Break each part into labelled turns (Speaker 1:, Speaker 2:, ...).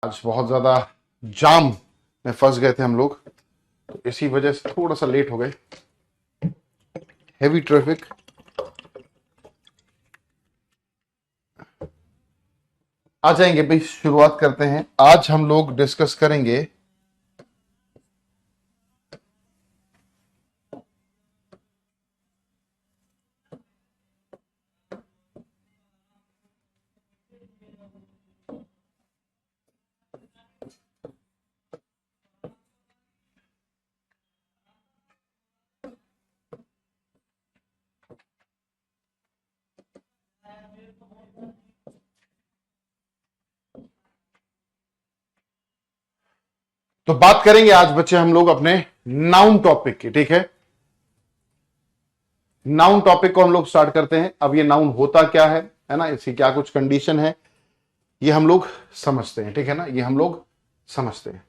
Speaker 1: आज बहुत ज्यादा जाम में फंस गए थे हम लोग, तो इसी वजह से थोड़ा सा लेट हो गए। Heavy traffic. आ जाएंगे भाई, शुरुआत करते हैं। आज हम लोग डिस्कस करेंगे तो बात करेंगे आज बच्चे हम लोग अपने नाउन टॉपिक की। ठीक है, नाउन टॉपिक को हम लोग स्टार्ट करते हैं। अब ये नाउन होता क्या है ना, इसकी क्या कुछ कंडीशन है, ये हम लोग समझते हैं। ठीक है ना, ये हम लोग समझते हैं।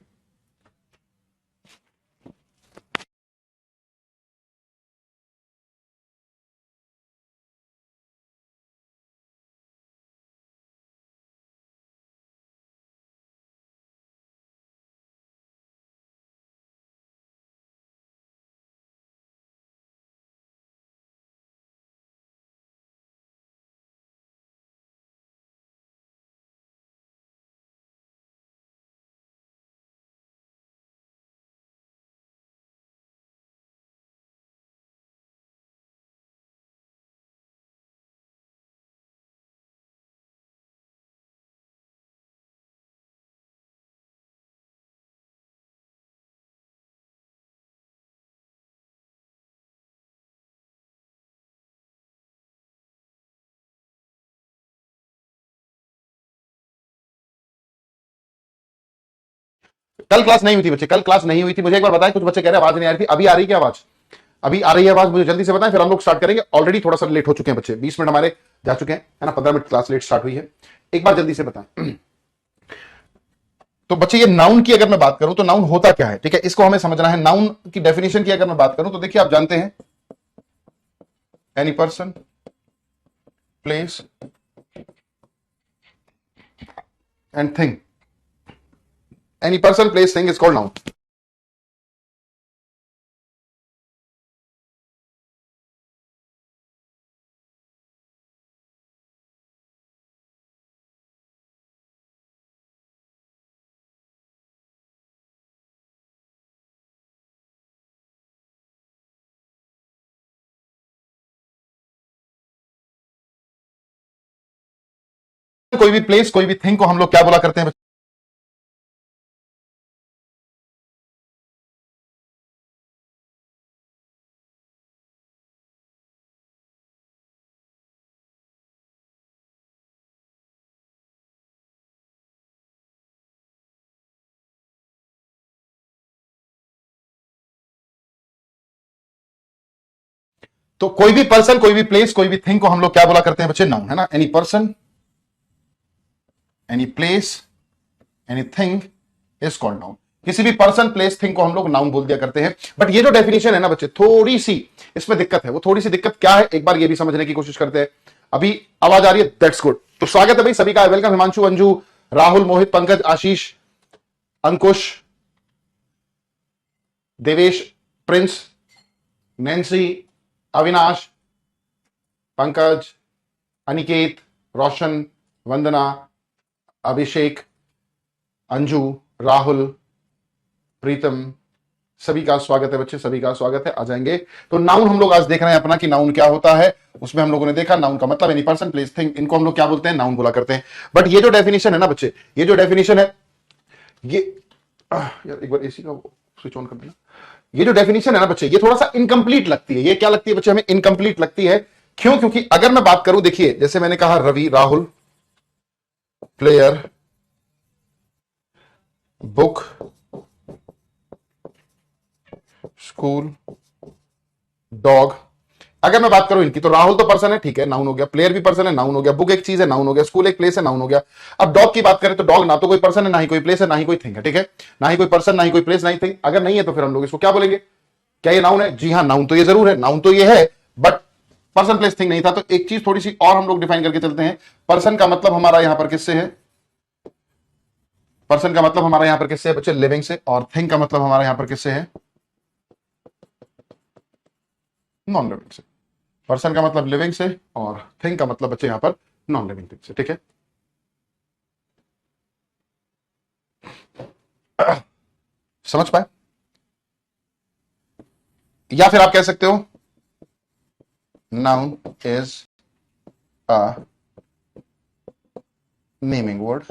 Speaker 1: कल क्लास नहीं हुई थी बच्चे, कल क्लास नहीं हुई थी। मुझे एक बार बताएं, कुछ बच्चे कह रहे हैं आवाज नहीं आ रही थी। अभी आ रही क्या आवाज? अभी आ रही है आवाज? मुझे जल्दी से बताएं, फिर हम लोग स्टार्ट करेंगे। ऑलरेडी थोड़ा सा लेट हो चुके हैं बच्चे, 20 मिनट हमारे जा चुके हैं, है ना। 15 मिनट क्लास लेट स्टार्ट हुई है। एक बार जल्दी से बताएं। तो बच्चे ये नाउन की अगर मैं बात करूं तो नाउन होता क्या है, ठीक है, इसको हमें समझना है। नाउन की डेफिनेशन की अगर मैं बात करूं तो देखिए, आप जानते हैं any person, place and thing. Any person, place, thing is called noun. कोई भी प्लेस, कोई भी थिंग को हम लोग क्या बोला करते हैं? तो कोई भी पर्सन, कोई भी प्लेस, कोई भी थिंग को हम लोग क्या बोला करते हैं बच्चे? नाउन, है ना। Any person, any place, any thing is called noun. किसी भी पर्सन, प्लेस, थिंग को हम लोग नाउन बोल दिया करते हैं। बट ये जो डेफिनेशन है ना बच्चे, थोड़ी सी इसमें दिक्कत है। वो थोड़ी सी दिक्कत क्या है, एक बार ये भी समझने की कोशिश करते हैं। अभी आवाज आ रही है? That's good. तो स्वागत है भाई सभी का। वेलकम हिमांशु, अंजू, राहुल, मोहित, पंकज, आशीष, अंकुश, देवेश, प्रिंस, नैन्सी, अविनाश, पंकज, अनिकेत, रोशन, वंदना, अभिषेक, अंजू, राहुल, प्रीतम, सभी का स्वागत है बच्चे, सभी का स्वागत है। आ जाएंगे। तो नाउन हम लोग आज देख रहे हैं अपना कि नाउन क्या होता है। उसमें हम लोगों ने देखा नाउन का मतलब एनी पर्सन, प्लेस, थिंग, इनको हम लोग क्या बोलते हैं? नाउन बोला करते हैं। बट ये जो डेफिनेशन है ना बच्चे, ये जो डेफिनेशन है, ये यार एक बार एसी का स्विच ऑन कर देना। ये जो डेफिनेशन है ना बच्चे, ये थोड़ा सा इनकम्प्लीट लगती है। ये क्या लगती है बच्चे? हमें इनकम्प्लीट लगती है। क्यों? क्योंकि अगर मैं बात करूं, देखिए जैसे मैंने कहा Ravi, Rahul, player, book, school, dog. अगर मैं बात करूं इनकी, तो राहुल तो पर्सन है, ठीक है, नाउन हो गया। प्लेयर भी पर्सन है, नाउन हो गया। बुक एक चीज है, नाउन हो गया। स्कूल एक प्लेस है, नाउन हो गया। अब डॉग की बात करें तो डॉग ना तो कोई पर्सन है, ना ही कोई प्लेस है, ना ही कोई थिंग है। ठीक है, ना ही कोई पर्सन, ना ही कोई प्लेस, ना ही थिंग। अगर नहीं है तो फिर हम लोग इसको क्या बोलेंगे? क्या ये नाउन है? जी हाँ, नाउन तो ये जरूर है, नाउन तो ये है, बट पर्सन, प्लेस, थिंग नहीं था। तो एक चीज थोड़ी सी और हम लोग डिफाइन करके चलते हैं। पर्सन का मतलब हमारा यहां पर किससे है? पर्सन का मतलब हमारा यहां पर किससे है बच्चे? लिविंग से। और थिंग का मतलब हमारा यहां पर किससे है? नॉन लिविंग से। पर्सन का मतलब लिविंग से और थिंग का मतलब बच्चे यहां पर नॉन लिविंग थिंग से। ठीक है, समझ पाए? या फिर आप कह सकते हो noun is a naming word.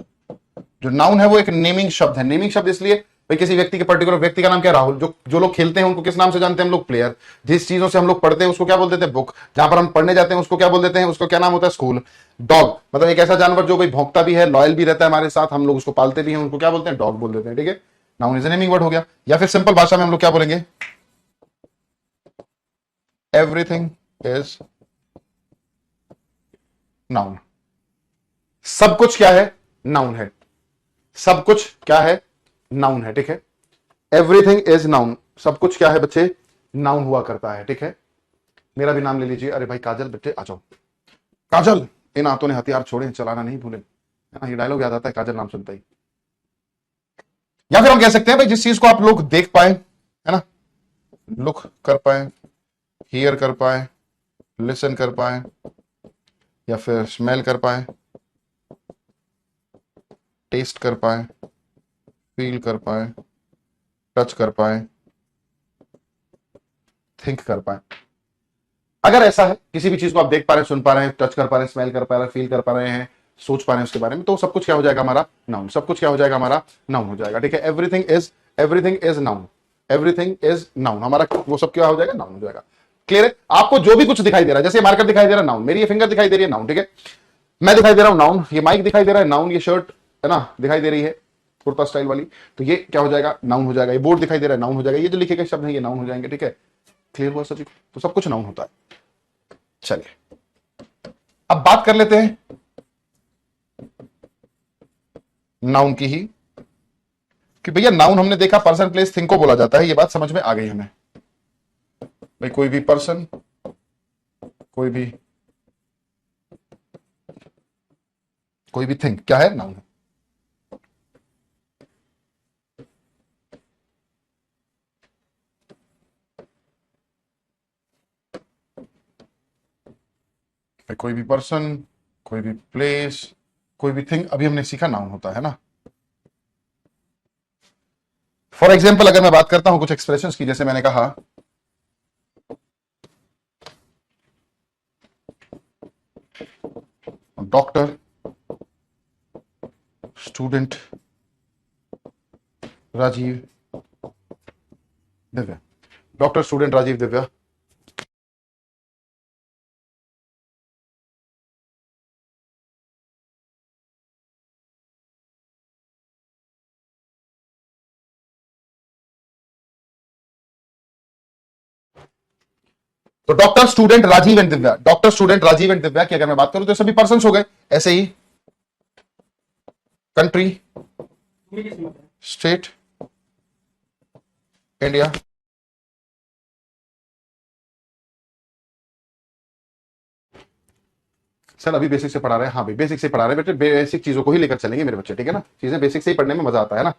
Speaker 1: जो नाउन है वो एक नेमिंग शब्द है। नेमिंग शब्द इसलिए भाई किसी व्यक्ति के पर्टिकुलर व्यक्ति का नाम क्या? राहुल। जो जो लोग खेलते हैं उनको किस नाम से जानते हैं हम लोग? प्लेयर। जिस चीजों से हम लोग पढ़ते हैं उसको क्या बोल देते हैं? बुक। जहां पर हम पढ़ने जाते हैं उसको क्या बोल देते हैं? उसको क्या नाम होता है? स्कूल। डॉग मतलब एक ऐसा जानवर जो भाई भौंकता भी है, लॉयल भी रहता है हमारे साथ, हम लोग उसको पालते भी हैं, उनको क्या बोलते हैं? डॉग बोल देते हैं। ठीक है, नाउन इज नेमिंग वर्ड हो गया। या फिर सिंपल भाषा में हम लोग क्या बोलेंगे? Everything is noun. सब कुछ क्या है? नाउन है। सब कुछ क्या है? नाउन है। ठीक है, एवरीथिंग इज नाउन। सब कुछ क्या है बच्चे? नाउन हुआ करता है। ठीक है, मेरा भी नाम ले लीजिए। अरे भाई काजल, बच्चे आ जाओ। काजल, इन हाथों ने हथियार छोड़े, चलाना नहीं भूले। है ना, ये डायलॉग याद आता है काजल नाम सुनते ही। या फिर हम कह सकते हैं भाई जिस चीज को आप लोग देख पाए, है ना, लुक कर पाए, हियर कर पाए, लिसन कर पाए, या फिर स्मेल कर पाए, टेस्ट कर पाए, फील कर पाए, टच कर पाए, थिंक कर पाए। अगर ऐसा है किसी भी चीज को आप देख पा रहे हैं, सुन पा रहे हैं, टच कर पा रहे हैं, स्मेल कर पा रहे हैं, फील कर पा रहे हैं, सोच पा रहे हैं उसके बारे में, तो सब कुछ क्या हो जाएगा? हमारा नाउन। सब कुछ क्या हो जाएगा? हमारा नाउन हो जाएगा। ठीक है, everything is noun. Everything is noun, हमारा वो सब क्या हो जाएगा? नाउन हो जाएगा। क्लियर है? आपको जो भी कुछ दिखाई दे रहा है, जैसे मार्कर दिखाई दे रहा है, नाउन। मेरी ये फिंगर दिखाई दे रही है, नाउन। ठीक है, मैं दिखाई दे रहा हूं, नाउन। ये माइक दिखाई दे रहा है, नाउन। ये शर्ट है ना दिखाई दे रही है कुर्ता स्टाइल वाली, तो ये क्या हो जाएगा? नाउन हो जाएगा। ये बोर्ड दिखाई दे रहा है, नाउन हो जाएगा। ये जो लिखे गए शब्द है ये नाउन हो जाएंगे। ठीक है, क्लियर हुआ सभी को? तो सब कुछ नाउन होता है। चलिए अब बात कर लेते हैं नाउन की ही, कि भैया नाउन हमने देखा पर्सन प्लेस थिंग को बोला जाता है, ये बात समझ में आ गई हमें। भाई कोई भी पर्सन, कोई भी थिंग क्या है? नाउन है। भाई कोई भी पर्सन, कोई भी प्लेस, कोई भी थिंग, अभी हमने सीखा नाउन होता है ना। फॉर एग्जाम्पल अगर मैं बात करता हूं कुछ एक्सप्रेशंस की, जैसे मैंने कहा doctor, student, Rajiv, Divya. Doctor, student, Rajiv, Divya. तो doctor, student, Rajiv and Divya. Doctor, student, Rajiv and Divya की अगर मैं बात करूं तो सभी पर्सन हो गए। ऐसे ही कंट्री, स्टेट, इंडिया। सर अभी बेसिक से पढ़ा रहे हैं। हाँ भाई बेसिक से पढ़ा रहे हैं बेटे, बेसिक चीजों को ही लेकर चलेंगे मेरे बच्चे। ठीक है ना, चीजें बेसिक से ही पढ़ने में मजा आता है ना।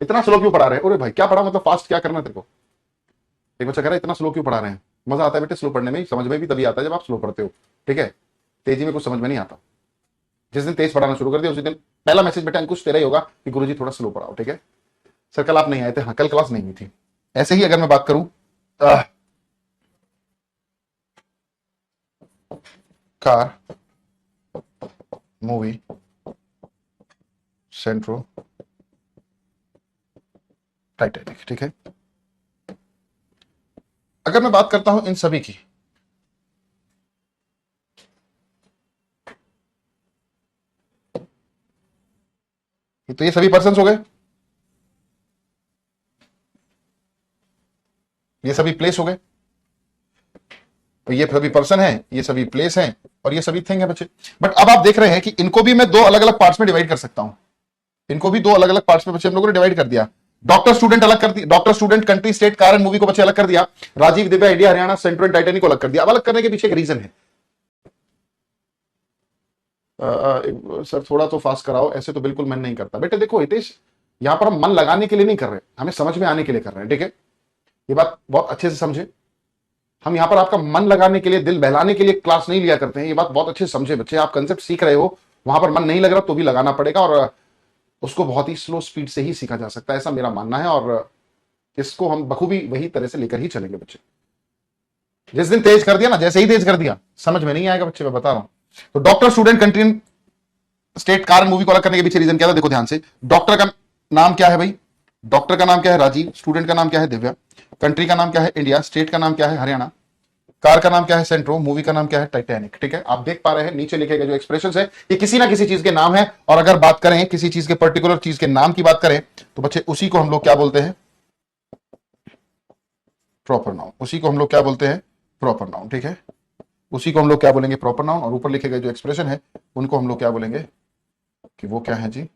Speaker 1: इतना स्लो क्यों पढ़ा रहे हैं? अरे भाई क्या पढ़ा मतलब फास्ट क्या करना है तेरे को? एक बच्चा कह रहा है इतना स्लो क्यों पढ़ा रहे हैं? मजा आता है बेटे स्लो पढ़ने में, समझ में भी तभी आता है जब आप स्लो पढ़ते हो। ठीक है, तेजी में कुछ समझ में नहीं आता। जिस दिन तेज पढ़ाना शुरू कर दिया उसी दिन पहला मैसेज बेटा अंकुश तेरा ही होगा कि गुरुजी थोड़ा स्लो पढ़ाओ। ठीक है सर, कल आप नहीं आए थे। हाँ कल क्लास नहीं हुई थी। ऐसे ही अगर मैं बात करूं कार, मूवी, सेंट्रो, टाइटैनिक। ठीक है, अगर मैं बात करता हूं इन सभी की, तो ये सभी पर्सन हो गए। ये सभी प्लेस हो गए, तो ये सभी पर्सन है, ये सभी प्लेस हैं, और ये सभी थिंग है बच्चे। बट अब आप देख रहे हैं कि इनको भी मैं दो अलग अलग पार्ट्स में डिवाइड कर सकता हूं। इनको भी दो अलग अलग पार्ट्स में बच्चे हम लोगों ने डिवाइड कर दिया। डॉक्टर स्टूडेंट अलग कर दिया, doctor student country state car and movie को बच्चे अलग कर दिया। Rajiv, Divya, India, Haryana, Santro and Titanic को अलग कर दिया। अब अलग करने के पीछे एक रीजन है। सर थोड़ा तो फास्ट कराओ, ऐसे तो बिल्कुल मन नहीं करता। बेटे देखो हितेश, यहां पर हम मन लगाने के लिए नहीं कर रहे, हमें समझ में आने के लिए कर रहे हैं, ठीक है? ये बात बहुत अच्छे से समझे। हम यहां पर आपका मन लगाने के लिए, दिल बहलाने के लिए क्लास नहीं लिया करते हैं। ये बात बहुत अच्छे से समझे बच्चे। आप कंसेप्ट सीख रहे हो, वहां पर मन नहीं लग रहा तो भी लगाना पड़ेगा, और उसको बहुत ही स्लो स्पीड से ही सीखा जा सकता है, ऐसा मेरा मानना है। और इसको हम बखूबी वही तरह से लेकर ही चलेंगे बच्चे। जिस दिन तेज कर दिया ना, जैसे ही तेज कर दिया, समझ में नहीं आएगा बच्चे, मैं बता रहा हूं। तो doctor student country state car movie को अलग करने के पीछे रीजन क्या था, देखो ध्यान से। डॉक्टर का नाम क्या है भाई? डॉक्टर का नाम क्या है? राजीव। स्टूडेंट का नाम क्या है? दिव्या। कंट्री का नाम क्या है? इंडिया। स्टेट का नाम क्या है? हरियाणा। कार का नाम क्या है? सेंट्रो। मूवी का नाम क्या है? टाइटैनिक। ठीक है, आप देख पा रहे हैं नीचे लिखे गए जो एक्सप्रेशन है, ये किसी ना किसी चीज के नाम है। और अगर बात करें किसी चीज के, पर्टिकुलर चीज के नाम की बात करें, तो बच्चे उसी को हम लोग क्या बोलते हैं? Proper noun. उसी को हम लोग क्या बोलते हैं? Proper noun. ठीक है, उसी को हम लोग क्या बोलेंगे? Proper noun. और ऊपर लिखे गए जो एक्सप्रेशन है, उनको हम लोग क्या बोलेंगे कि वो क्या है जी?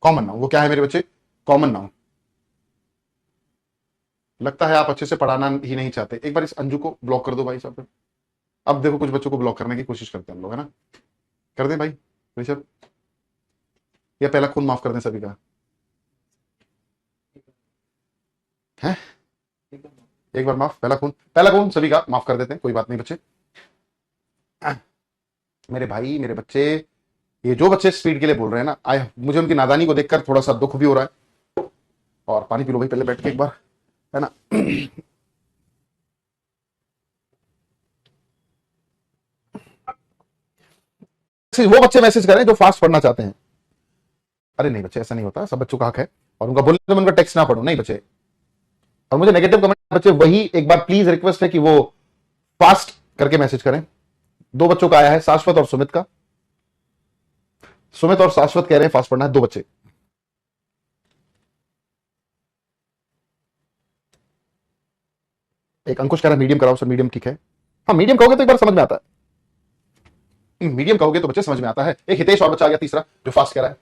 Speaker 1: Common noun. वो क्या है मेरे बच्चे? Common noun. लगता है आप अच्छे से पढ़ाना ही नहीं चाहते। एक बार इस अंजू को ब्लॉक कर दो भाई साहब। अब देखो कुछ बच्चों को ब्लॉक करने की कोशिश करते हैं हम लोग, है ना? कर दें भाई ऋषभ, या पहला खून माफ कर दें सभी का? है एक बार माफ, पहला खून सभी का माफ कर देते हैं, कोई बात नहीं बच्चे। मेरे भाई, मेरे बच्चे, ये जो बच्चे स्पीड के लिए बोल रहे हैं ना, मुझे उनकी नादानी को देखकर थोड़ा सा दुख भी हो रहा है। और पानी पी लो भाई पहले बैठ के एक बार, है ना? वो बच्चे मैसेज करें जो फास्ट पढ़ना चाहते हैं। अरे नहीं बच्चे, ऐसा नहीं होता, सब बच्चों का हक है। और उनका बोलने तो मैं उनका टेक्स्ट ना पढ़ूं, नहीं बच्चे। और मुझे नेगेटिव कमेंट बच्चे, वही एक बार प्लीज रिक्वेस्ट है कि वो फास्ट करके मैसेज करें। दो बच्चों का आया है, शाश्वत और सुमित का। सुमित और शाश्वत कह रहे हैं फास्ट पढ़ना है, दो बच्चे। एक अंकुश कह रहा है मीडियम कराओ सर। मीडियम ठीक है, हाँ मीडियम कहोगे तो एक बार समझ में आता है। मीडियम कहोगे तो बच्चे समझ में आता है। एक हितेश और बच्चा आ गया तीसरा जो फास्ट कह रहा है।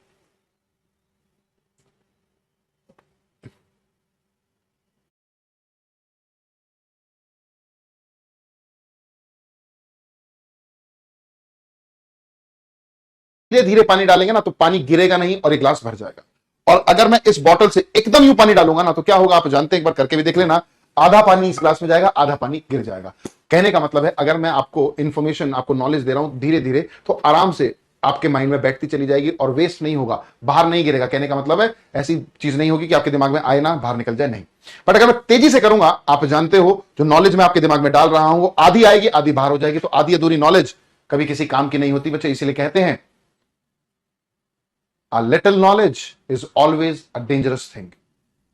Speaker 1: धीरे धीरे पानी डालेंगे ना तो पानी गिरेगा नहीं और एक ग्लास भर जाएगा। और अगर मैं इस बॉटल से एकदम यूं पानी डालूंगा ना तो क्या होगा आप जानते हैं, एक बार करके भी देख लेना। आधा पानी इस ग्लास में जाएगा, आधा पानी गिर जाएगा। कहने का मतलब है, अगर मैं आपको इंफॉर्मेशन, आपको नॉलेज दे रहा हूं धीरे धीरे, तो आराम से आपके माइंड में बैठती चली जाएगी और वेस्ट नहीं होगा, बाहर नहीं गिरेगा। कहने का मतलब है ऐसी चीज नहीं होगी कि आपके दिमाग में आए ना बाहर निकल जाए, नहीं। बट अगर मैं तेजी से करूंगा, आप जानते हो जो नॉलेज मैं आपके दिमाग में डाल रहा हूं वो आधी आएगी आधी बाहर हो जाएगी। तो आधी अधूरी नॉलेज कभी किसी काम की नहीं होती बच्चे। इसीलिए कहते हैं a little knowledge is always a dangerous thing।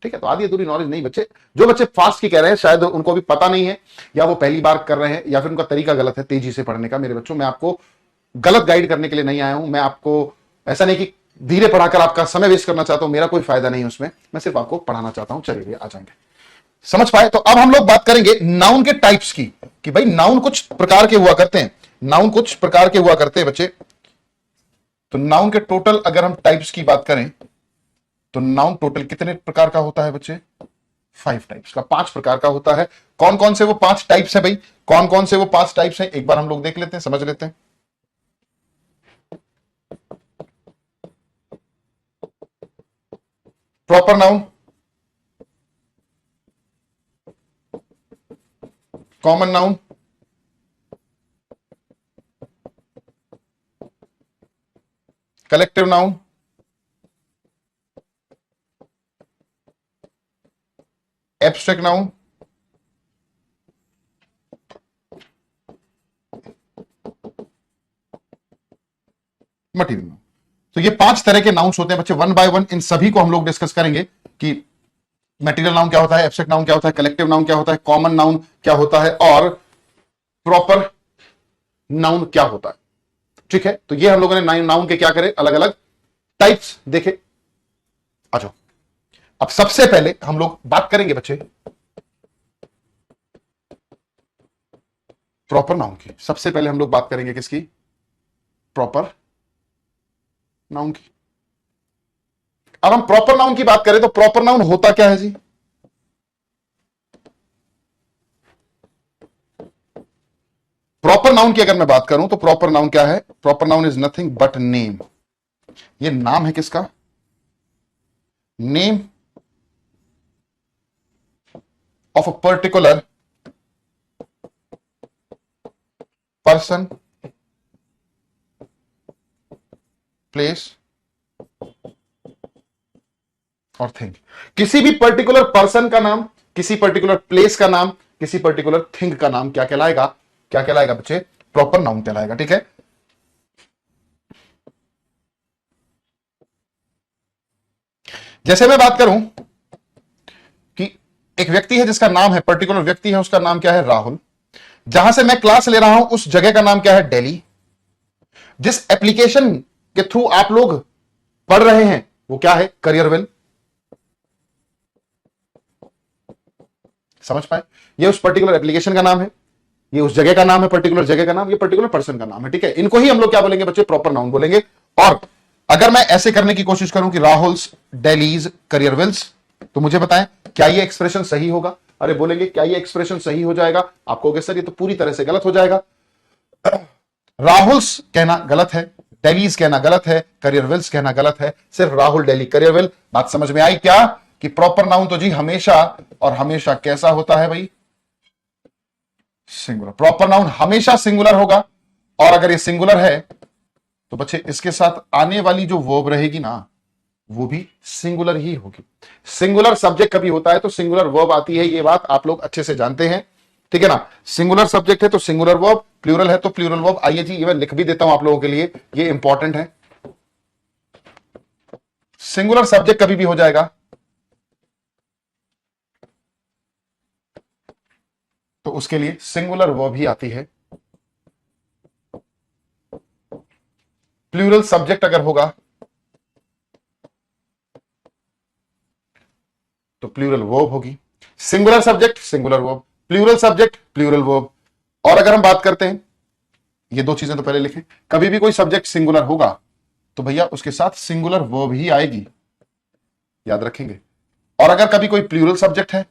Speaker 1: ठीक है, तो आधी अधूरी नॉलेज नहीं बच्चे। जो बच्चे फास्ट की कह रहे हैं शायद उनको भी पता नहीं है, या वो पहली बार कर रहे हैं, या फिर उनका तरीका गलत है तेजी से पढ़ने का। मेरे बच्चों, मैं आपको गलत गाइड करने के लिए नहीं आया हूं। मैं आपको ऐसा नहीं कि धीरे पढ़ाकर आपका समय वेस्ट करना चाहता हूं, मेरा कोई फायदा नहीं है उसमें। मैं सिर्फ आपको पढ़ाना चाहता हूं। चलिए आ जाएंगे, समझ पाए? तो अब हम लोग बात करेंगे नाउन के टाइप्स की, कि भाई नाउन कुछ प्रकार के हुआ करते हैं। नाउन कुछ प्रकार के हुआ करते हैं बच्चे। तो नाउन के टोटल अगर हम टाइप्स की बात करें तो नाउन टोटल कितने प्रकार का होता है बच्चे? 5 टाइप्स का, 5 प्रकार का होता है। कौन कौन से वो 5 टाइप्स है भाई? कौन कौन से वो 5 टाइप्स हैं, एक बार हम लोग देख लेते हैं, समझ लेते हैं। Proper noun, common noun, collective noun, abstract noun, material noun. तो ये 5 तरह के नाउन्स होते हैं बच्चे। वन बाय वन इन सभी को हम लोग डिस्कस करेंगे कि मटीरियल नाउन क्या होता है, एब्स्ट्रैक्ट नाउन क्या होता है, कलेक्टिव नाउन क्या होता है, कॉमन नाउन क्या होता है, और प्रॉपर नाउन क्या होता है। ठीक है, तो ये हम लोगों ने नाउन के क्या करे, अलग अलग टाइप्स देखे। आ जाओ, अब सबसे पहले हम लोग बात करेंगे बच्चे प्रॉपर नाउन की। सबसे पहले हम लोग बात करेंगे किसकी? प्रॉपर नाउन की। अब हम प्रॉपर नाउन की बात करें तो प्रॉपर नाउन होता क्या है जी? प्रॉपर नाउन की अगर मैं बात करूं तो प्रॉपर नाउन क्या है? Proper noun is nothing but name. ये नाम है किसका? Name of a particular person, place और थिंग। किसी भी पर्टिकुलर पर्सन का नाम, किसी पर्टिकुलर प्लेस का नाम, किसी पर्टिकुलर थिंग का नाम क्या कहलाएगा? क्या कहलाएगा बच्चे? प्रॉपर नाउन कहलाएगा। ठीक है। जैसे मैं बात करूं कि एक व्यक्ति है जिसका नाम है, पर्टिकुलर व्यक्ति है, उसका नाम क्या है? राहुल। जहां से मैं क्लास ले रहा हूं उस जगह का नाम क्या है? दिल्ली। जिस एप्लीकेशन के थ्रू आप लोग पढ़ रहे हैं वो क्या है? करियरवेल। समझ पाए? ये उस पर्टिकुलर एप्लीकेशन का नाम है, ये उस जगह का नाम है, पर्टिकुलर जगह का नाम, ये पर्टिकुलर पर्सन का नाम है। ठीक है। इनको ही हम लोग क्या बोलेंगे बच्चे? प्रॉपर नाउन बोलेंगे। और अगर मैं ऐसे करने की कोशिश करूं कि राहुल्स, डेलीज, करियरवेल्स, तो मुझे बताएं क्या ये एक्सप्रेशन सही होगा? अरे बोलेंगे क्या ये एक्सप्रेशन सही हो जाएगा? आप कहोगे सर ये तो पूरी तरह से गलत हो जाएगा। राहुल्स कहना गलत है, डेलीज कहना गलत है, करियरवेल्स कहना गलत है। सिर्फ राहुल, डेली, करियरवेल। बात समझ में आई क्या? कि प्रॉपर नाउन तो जी हमेशा और हमेशा कैसा होता है भाई? सिंगुलर। प्रॉपर नाउन हमेशा सिंगुलर होगा। और अगर ये सिंगुलर है तो बच्चे इसके साथ आने वाली जो वर्ब रहेगी ना वो भी सिंगुलर ही होगी। सिंगुलर सब्जेक्ट कभी होता है तो सिंगुलर वर्ब आती है, ये बात आप लोग अच्छे से जानते हैं। ठीक है ना? सिंगुलर सब्जेक्ट है तो सिंगुलर वर्ब, प्लूरल है तो प्लूरल वर्ब। आइए जी, ये मैं लिख भी देता हूं आप लोगों के लिए, ये इंपॉर्टेंट है। सिंगुलर सब्जेक्ट कभी भी हो जाएगा तो उसके लिए सिंगुलर वर्ब ही आती है। प्लूरल सब्जेक्ट अगर होगा तो प्लूरल वर्ब होगी। Singular subject singular verb, plural subject plural verb. और अगर हम बात करते हैं, ये दो चीजें तो पहले लिखें, कभी भी कोई सब्जेक्ट सिंगुलर होगा तो भैया उसके साथ सिंगुलर वर्ब ही आएगी, याद रखेंगे। और अगर कभी कोई प्लूरल सब्जेक्ट है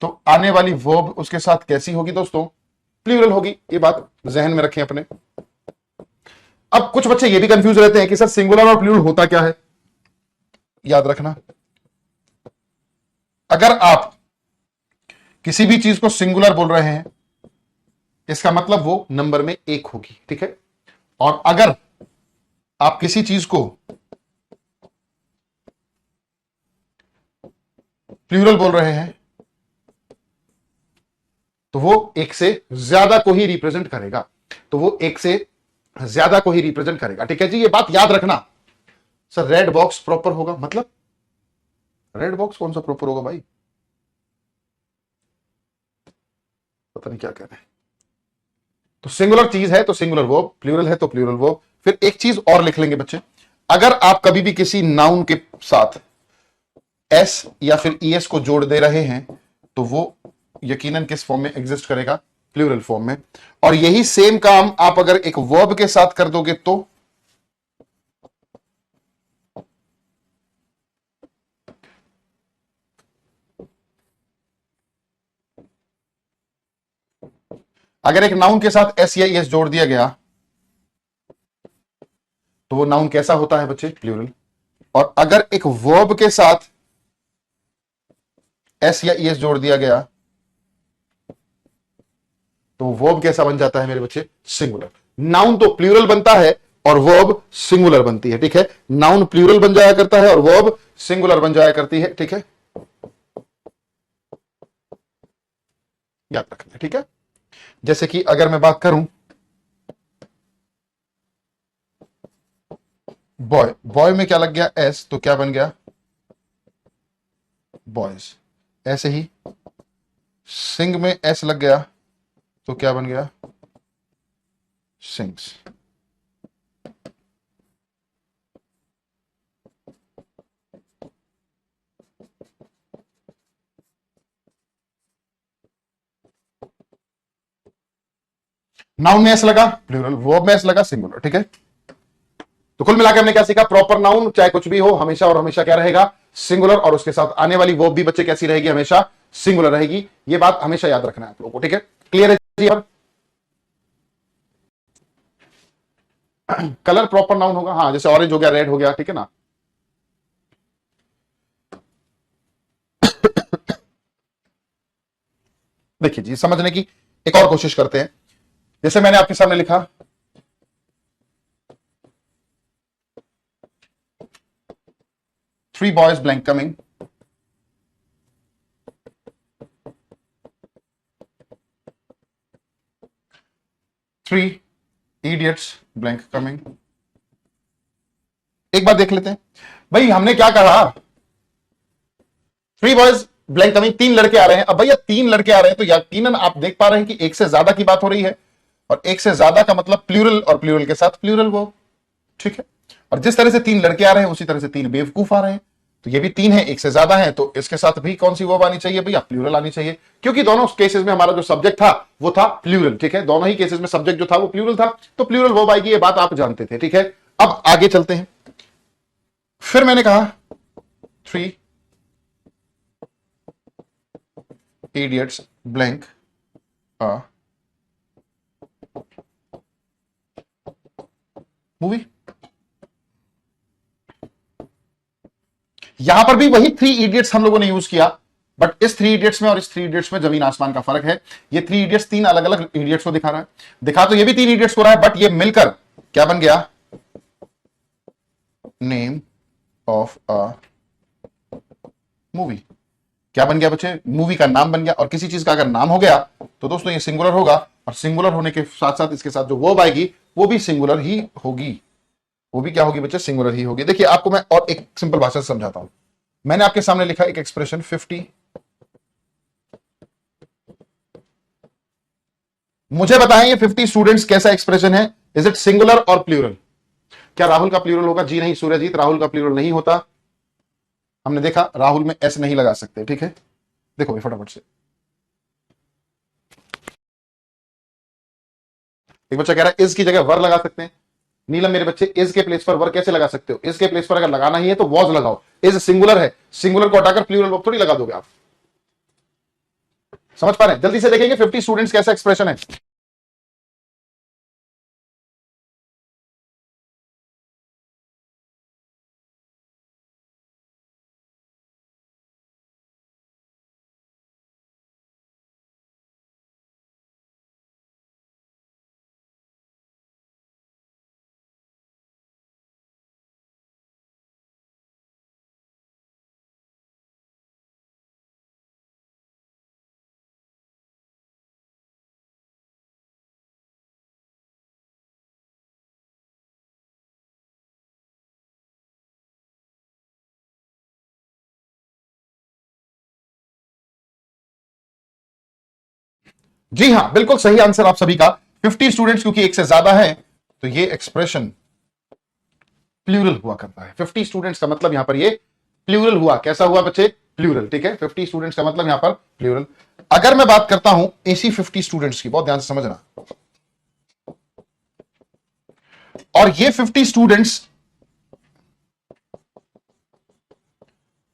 Speaker 1: तो आने वाली वर्ब उसके साथ कैसी होगी दोस्तों? प्लूरल होगी। ये बात जहन में रखें अपने। अब कुछ बच्चे ये भी कंफ्यूज रहते हैं कि सर सिंगुलर और प्लूरल होता क्या है? याद रखना, अगर आप किसी भी चीज को सिंगुलर बोल रहे हैं इसका मतलब वो नंबर में एक होगी। ठीक है। और अगर आप किसी चीज को प्लूरल बोल रहे हैं तो वो एक से ज्यादा को ही रिप्रेजेंट करेगा, तो वो एक से ज्यादा को ही रिप्रेजेंट करेगा। ठीक है जी, ये बात याद रखना। सर रेड बॉक्स प्रॉपर होगा मतलब? रेड बॉक्स कौन सा प्रॉपर होगा भाई? पता नहीं क्या कह रहे हैं। तो सिंगुलर चीज है तो सिंगुलर वर्ब, प्लूरल है तो प्लूरल वर्ब। फिर एक चीज और लिख लेंगे बच्चे, अगर आप कभी भी किसी नाउन के साथ एस या फिर ईएस को जोड़ दे रहे हैं तो वो यकीनन किस फॉर्म में एग्जिस्ट करेगा? प्लूरल फॉर्म में। और यही सेम काम आप अगर एक वर्ब के साथ कर दोगे तो अगर एक नाउन के साथ एस या ईएस जोड़ दिया गया तो वो नाउन कैसा होता है बच्चे? प्लूरल। और अगर एक वर्ब के साथ एस या ईएस जोड़ दिया गया तो वर्ब कैसा बन जाता है मेरे बच्चे? सिंगुलर। नाउन तो प्लूरल बनता है और वर्ब सिंगुलर बनती है। ठीक है। नाउन प्लूरल बन जाया करता है और वर्ब सिंगुलर बन जाया करती है। ठीक है, याद रखना। ठीक है। जैसे कि अगर मैं बात करूं बॉय, बॉय में क्या लग गया? एस, तो क्या बन गया? बॉयज। ऐसे ही सिंग में एस लग गया तो क्या बन गया? सिंग्स। नाउन में एस लगा प्लूरल, वर्ब में एस लगा सिंगुलर, ठीक है। तो कुल मिलाकर हमने क्या सीखा, प्रॉपर नाउन चाहे कुछ भी हो हमेशा और हमेशा क्या रहेगा, सिंगुलर, और उसके साथ आने वाली वर्ब भी बच्चे कैसी रहेगी, हमेशा सिंगुलर रहेगी। ये बात हमेशा याद रखना है आप लोगों को, ठीक है। क्लियर है जी? कलर प्रॉपर नाउन होगा, हाँ, जैसे ऑरेंज हो गया, रेड हो गया, ठीक है ना। देखिए जी, समझने की एक और कोशिश करते हैं। जैसे मैंने आपके सामने लिखा, three boys blank coming, three idiots blank coming. एक बार देख लेते हैं भाई, हमने क्या कहा, थ्री बॉयज ब्लैंक कमिंग, तीन लड़के आ रहे हैं। अब भैया तीन लड़के आ रहे हैं तो यकीनन आप देख पा रहे हैं कि एक से ज्यादा की बात हो रही है, और एक से ज्यादा का मतलब प्लूरल, और प्लूरल के साथ प्लूरल वो, ठीक है। और जिस तरह से तीन लड़के आ रहे हैं उसी तरह से तीन बेवकूफ आ रहे हैं, तो ये भी तीन है, एक से ज्यादा है, तो इसके साथ भी कौन सी वर्ब आनी चाहिए भैया, प्लूरल आनी चाहिए, क्योंकि दोनों केसेस में हमारा जो सब्जेक्ट था वो था प्लूरल, ठीक है। दोनों ही केसेस में सब्जेक्ट जो था वो प्लूरल था, तो प्लूरल वर्ब आएगी, ये बात आप जानते थे, ठीक है। अब आगे चलते हैं। फिर मैंने कहा three idiots blank a movie। यहां पर भी वही थ्री इडियट्स हम लोगों ने यूज किया, बट इस थ्री इडियट्स में और इस थ्री इडियट्स में जमीन आसमान का फर्क है। ये थ्री इडियट्स तीन अलग अलग इडियट्स को दिखा रहा है, दिखा तो ये भी तीन इडियट्स को रहा है, बट ये मिलकर क्या बन गया, नेम ऑफ अ मूवी। क्या बन गया बच्चे, मूवी का नाम बन गया। और किसी चीज का अगर नाम हो गया तो दोस्तों ये सिंगुलर होगा, और सिंगुलर होने के साथ साथ इसके साथ जो वर्ब आएगी वो भी सिंगुलर ही होगी। वो भी क्या होगी बच्चे, सिंगुलर ही होगी। देखिए आपको मैं और एक सिंपल भाषा से समझाता हूं। मैंने आपके सामने लिखा एक एक्सप्रेशन 50, मुझे बताएं ये 50 स्टूडेंट्स कैसा एक्सप्रेशन है, इज इट सिंगुलर और प्लूरल। क्या राहुल का प्लूरल होगा, जी नहीं सूर्यजीत, राहुल का प्लूरल नहीं होता। हमने देखा राहुल में एस नहीं लगा सकते, ठीक है। देखो फटाफट से, एक बच्चा कह रहा है इज की जगह वर लगा सकते हैं। नीलम मेरे बच्चे, इज के प्लेस पर वर कैसे लगा सकते हो, इज के प्लेस पर अगर लगाना ही है तो वॉज लगाओ। इज सिंगुलर है, सिंगुलर को हटाकर प्लूरल वर्ब थोड़ी लगा दोगे आप। समझ पा रहे हैं, जल्दी से देखेंगे 50 स्टूडेंट्स कैसा एक्सप्रेशन है। जी हां, बिल्कुल सही आंसर आप सभी का, 50 स्टूडेंट्स क्योंकि एक से ज्यादा है तो ये एक्सप्रेशन प्लूरल हुआ करता है। 50 स्टूडेंट्स का मतलब यहां पर ये प्लूरल हुआ, कैसा हुआ बच्चे, प्लूरल, ठीक है। 50 स्टूडेंट्स का मतलब यहां पर प्लूरल। अगर मैं बात करता हूं एसी 50 स्टूडेंट्स की, बहुत ध्यान से समझना, और ये 50 students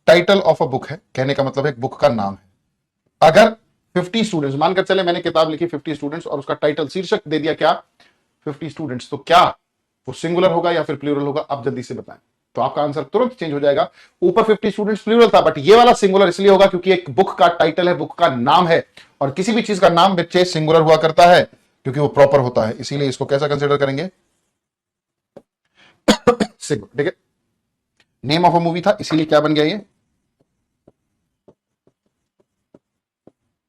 Speaker 1: title of a book है, कहने का मतलब है बुक का नाम है। अगर 50 स्टूडेंट्स, मानकर चले मैंने किताब लिखी 50 स्टूडेंट्स और उसका टाइटल शीर्षक दे दिया क्या, 50 स्टूडेंट्स, तो क्या वो सिंगुलर होगा या फिर प्लूरल होगा, आप जल्दी से बताएं। तो आपका आंसर तुरंत चेंज हो जाएगा। ऊपर 50 स्टूडेंट्स प्लूरल था, बट ये वाला सिंगुलर इसलिए होगा क्योंकि एक बुक का टाइटल है, बुक का नाम है, और किसी भी चीज का नाम बच्चे सिंगुलर हुआ करता है क्योंकि वो प्रॉपर होता है, इसीलिए इसको कैसा कंसिडर करेंगे, सिंगुलर, ठीक है। नेम ऑफ अ मूवी था, इसीलिए क्या बन गया ये,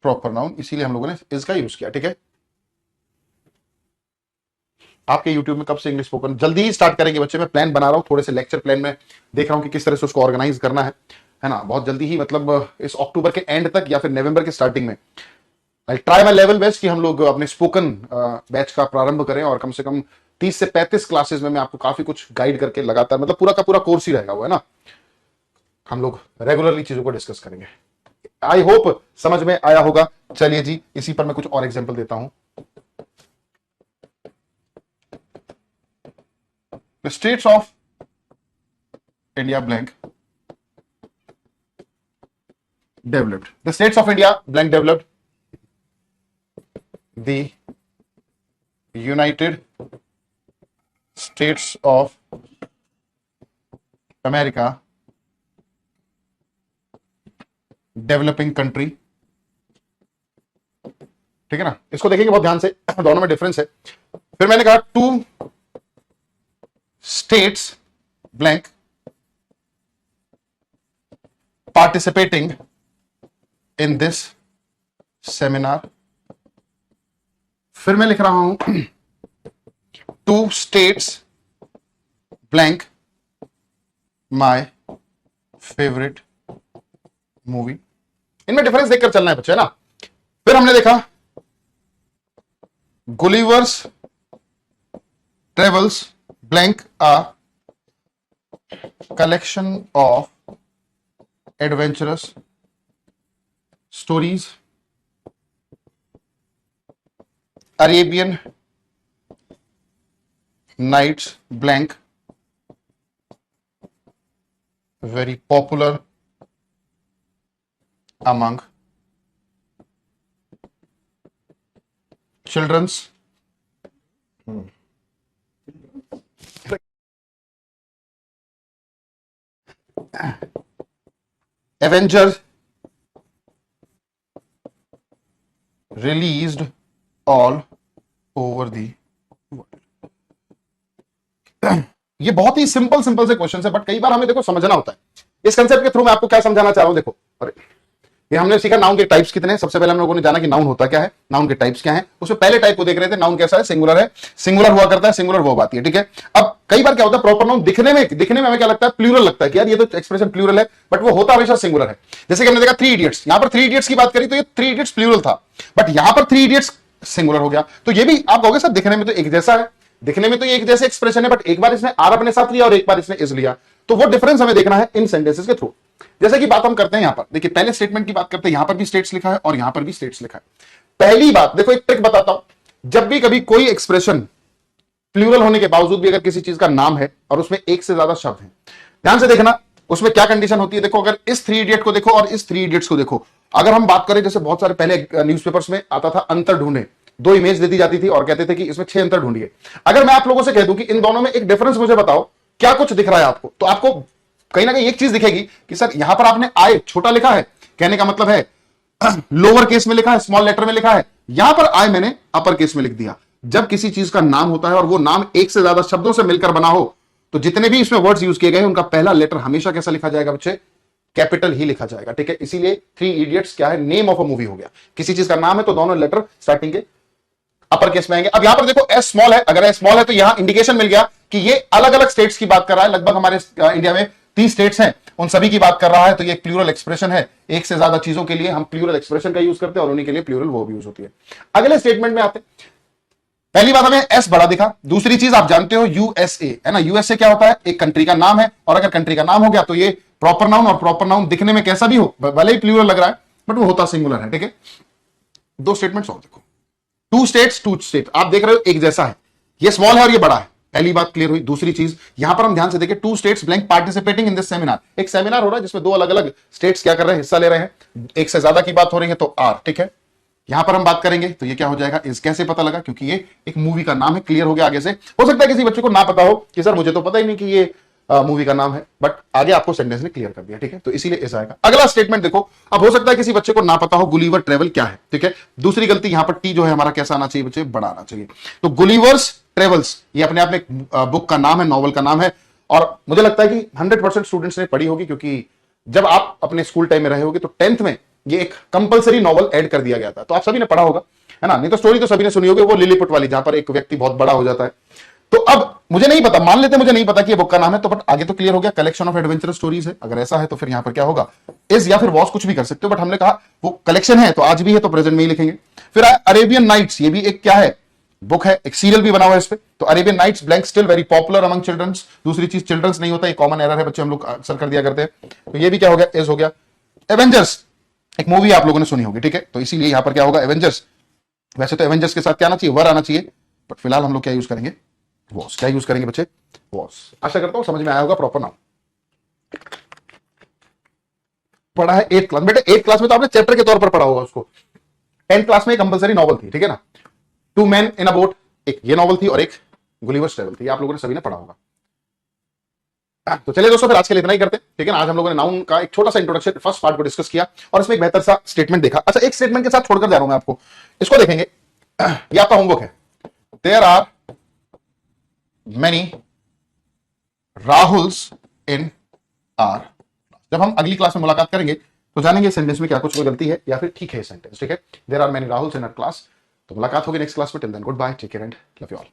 Speaker 1: प्रॉपर नाउन, इसीलिए हम लोगों ने इसका यूज किया, ठीक है। आपके YouTube में कब से इंग्लिश स्पोकन, जल्दी ही स्टार्ट करेंगे बच्चे, मैं प्लान बना रहा हूं, थोड़े से लेक्चर प्लान में देख रहा हूं कि किस तरह से उसको ऑर्गेनाइज करना है ना। बहुत जल्दी ही, मतलब इस अक्टूबर के एंड तक या फिर नवंबर के स्टार्टिंग में I try my level best कि हम लोग अपने स्पोकन बैच का प्रारंभ करें, और कम से कम 30 से 35 क्लासेस में मैं आपको काफी कुछ गाइड करके लगातार, मतलब पूरा का पूरा कोर्स ही रहेगा वो, है ना। हम लोग रेगुलरली चीजों को डिस्कस करेंगे। आई होप समझ में आया होगा। चलिए जी, इसी पर मैं कुछ और एग्जाम्पल देता हूं। The states of India blank developed, the states of India blank developed, the United states of America developing country. ठीक है ना, इसको देखेंगे बहुत ध्यान से, दोनों में डिफरेंस है। फिर मैंने कहा Two States blank participating in this seminar. फिर मैं लिख रहा हूं Two States blank my favourite movie. इनमें डिफरेंस देखकर चलना है बच्चे, है ना। फिर हमने देखा Gulliver's Travels blank a collection of adventurous stories, Arabian Nights blank very popular among children's Avengers released all over the world। ये बहुत ही सिंपल सिंपल से क्वेश्चन है, बट कई बार हमें देखो समझना होता है। इस कंसेप्ट के थ्रू मैं आपको क्या समझाना चाह रहा हूं, देखो अरे ये हमने सीखा नाउन के टाइप्स कितने हैं। सबसे पहले हम लोगों ने जाना कि नाउन होता क्या है, नाउन के टाइप्स क्या हैं। उसमें पहले टाइप को देख रहे थे, नाउन कैसा है, सिंगुलर है, सिंगुलर हुआ करता है, सिंगुलर वर्ब आती है। ठीक है, अब कई बार क्या होता है प्रॉपर नाउन दिखने में हमें क्या लगता है, प्लूरल लगता है कि यार ये तो एक्सप्रेशन प्लूरल है, बट वो होता हमेशा सिंगुलर है। जैसे कि हमने देखा थ्री इडियट्स, यहां पर थ्री इडियट्स की बात करी तो ये थ्री इडियट्स प्लूरल था, बट यहां पर थ्री इडियट्स सिंगुलर हो गया। तो ये भी आप कहोगे सर दिखने में तो एक जैसा है, दिखने में तो ये एक जैसे एक्सप्रेशन है, बट एक बार इसने आर अपने साथ लिया और एक बार इसने इज लिया। तो वो डिफरेंस हमें देखना है इन सेंटेंसेस के थ्रू। जैसे कि बात हम करते हैं यहां पर, देखिए पहले स्टेटमेंट की बात करते हैं, यहां पर भी स्टेट्स लिखा है और यहां पर भी स्टेट्स लिखा है। पहली बात देखो, एक ट्रिक बताता हूं, जब भी कभी कोई एक्सप्रेशन प्लूरल होने के बावजूद भी अगर किसी चीज का नाम है और उसमें एक से ज्यादा शब्द है, ध्यान से देखना उसमें क्या कंडीशन होती है। देखो अगर इस थ्री इडियट को देखो और इस थ्री इडियट्स को देखो, अगर हम बात करें जैसे बहुत सारे पहले न्यूज़पेपर्स में आता था अंतर ढूंढे, दो इमेज दे दी जाती थी और कहते थे कि इसमें 6 अंतर ढूंढिए। अगर मैं आप लोगों से कह दूं कि इन दोनों में एक डिफरेंस मुझे बताओ, क्या कुछ दिख रहा है आपको, तो आपको कहीं ना कहीं एक चीज दिखेगी कि सर यहां पर आपने आई छोटा लिखा है, कहने का मतलब है लोअर केस में लिखा है, स्मॉल लेटर में लिखा है, यहां पर आई मैंने अपर केस में लिख दिया। जब किसी चीज का नाम होता है और वो नाम एक से ज्यादा शब्दों से मिलकर बना हो, तो जितने भी इसमें वर्ड्स यूज किए गए उनका पहला लेटर हमेशा कैसा लिखा जाएगा बच्चे, कैपिटल ही लिखा जाएगा। ठीक है, इसीलिए थ्री इडियट्स क्या है, नेम ऑफ अ मूवी हो गया। किसी चीज का नाम है तो दोनों लेटर स्टार्टिंग के अपर केस में आएंगे। अब यहां पर देखो एस स्मॉल है, अगर एस स्मॉल है तो यहां इंडिकेशन मिल गया कि ये अलग अलग स्टेट्स की बात कर रहा है। लगभग हमारे इंडिया में 30 स्टेट्स हैं, उन सभी की बात कर रहा है, तो ये एक प्लूरल एक्सप्रेशन है। एक से ज्यादा चीजों के लिए हम प्लूरल एक्सप्रेशन का यूज करते हैं और उन्हीं के लिए प्लूरल वर्ब यूज होती है। अगले स्टेटमेंट में आते हैं, पहली बात हमें एस बड़ा दिखा, दूसरी चीज आप जानते हो यूएसए है ना। यूएसए क्या होता है, एक कंट्री का नाम है, और अगर कंट्री का नाम हो गया तो ये प्रॉपर नाउन, और प्रॉपर नाउन दिखने में कैसा भी हो, भले ही प्लूरल लग रहा है बट वो होता सिंगुलर है। ठीक है, दो स्टेटमेंट्स और देखो, टू स्टेट्स टू स्टेट, आप देख रहे हो एक जैसा है, ये स्मॉल है और ये बड़ा है, पहली बात क्लियर हुई। दूसरी चीज यहां पर हम ध्यान से देखें, Two States blank participating in this seminar, एक सेमिनार हो रहा है जिसमें दो अलग अलग स्टेट्स क्या कर रहे हैं, हिस्सा ले रहे हैं, एक से ज्यादा की बात हो रही है तो आर। ठीक है, यहां पर हम बात करेंगे तो ये क्या हो जाएगा, इस कैसे पता लगा, क्योंकि ये एक मूवी का नाम है, क्लियर हो गया। आगे से हो सकता है किसी बच्चे को ना पता हो कि सर मुझे तो पता ही नहीं कि ये मूवी का नाम है, बट आगे आपको सेंटेंस ने क्लियर कर दिया। ठीक है, तो इसीलिए ऐसा आएगा। अगला स्टेटमेंट देखो, अब हो सकता है किसी बच्चे को ना पता हो गुलिवर ट्रेवल क्या है। ठीक है, दूसरी गलती यहां पर टी जो है हमारा कैसा आना चाहिए बच्चे, बड़ा आना चाहिए। तो गुलिवर्स ट्रेवल्स ये अपने आप में एक बुक का नाम है, नॉवल का नाम है, और मुझे लगता है कि 100% स्टूडेंट्स ने पढ़ी होगी, क्योंकि जब आप अपने स्कूल टाइम में रहे होगे तो 10th में ये एक कंपलसरी नॉवल ऐड कर दिया गया था, तो आप सभी ने पढ़ा होगा, है ना। नहीं तो स्टोरी तो सभी ने सुनी होगी, वो लिलीपुट वाली, जहां पर एक व्यक्ति बहुत बड़ा हो जाता है। तो अब मुझे नहीं पता, मान लेते मुझे नहीं पता कि ये बुक का नाम है, तो बट आगे तो क्लियर हो गया, कलेक्शन ऑफ एडवेंचरस स्टोरीज है। अगर ऐसा है तो फिर यहां पर क्या होगा, इज या फिर वॉज कुछ भी कर सकते हो, बट हमने कहा वो कलेक्शन है तो आज भी है तो प्रेजेंट में ही लिखेंगे। फिर अरेबियन नाइट्स, ये भी एक क्या है, बुक है, एक सीरियल भी बना हुआ है इस पे, तो Arabian Nights blank still very popular among childrens. दूसरी चीज चिल्ड्रंस नहीं होता, एक कॉमन एरर है बच्चे, हम लोग अक्सर कर दिया करते हैं, तो ये भी क्या हो गया, इज हो गया। एवेंजर्स एक मूवी आप लोगों ने सुनी होगी, ठीक है, तो इसीलिए यहां पर क्या होगा, एवेंजर्स। वैसे तो एवेंजर्स के साथ क्या आना चाहिए, वर आना चाहिए, बट फिलहाल हम लोग क्या यूज करेंगे, वॉस। क्या यूज करेंगे बच्चे? वॉस। आशा करता हूं समझ में आया होगा प्रॉपर नाउन। पढ़ा है 8th क्लास बेटे, 8th क्लास में तो आपने चैप्टर के तौर पर पढ़ा होगा उसको। 10th क्लास में एक कंपलसरी नॉवल थी, ठीक है ना, two man in a boat, एक ये नॉवल थी और एक गुलिवर्स ट्रेवल थी, आप लोगों ने सभी ने पढ़ा होगा। तो चलिए दोस्तों, फिर आज के लिए इतना ही करते हैं, ठीक है ना। आज हम लोगों ने नाउन का एक छोटा सा इंट्रोडक्शन फर्स्ट पार्ट को डिस्कस किया और इसमें एक बेहतर सा स्टेटमेंट देखा। अच्छा, एक स्टेटमेंट के साथ छोड़कर जा रहा हूं मैं आपको, इसको देखेंगे, ये आपका होमवर्क है। There are many Rahuls in our. जब हम अगली क्लास में मुलाकात करेंगे तो जानेंगे सेंटेंस में क्या कुछ कोई गलती है या फिर ठीक है सेंटेंस, ठीक है। There are many Rahuls in our class. तो मुलाकात होगी नेक्स्ट क्लास में। Till then goodbye, take care and love you all.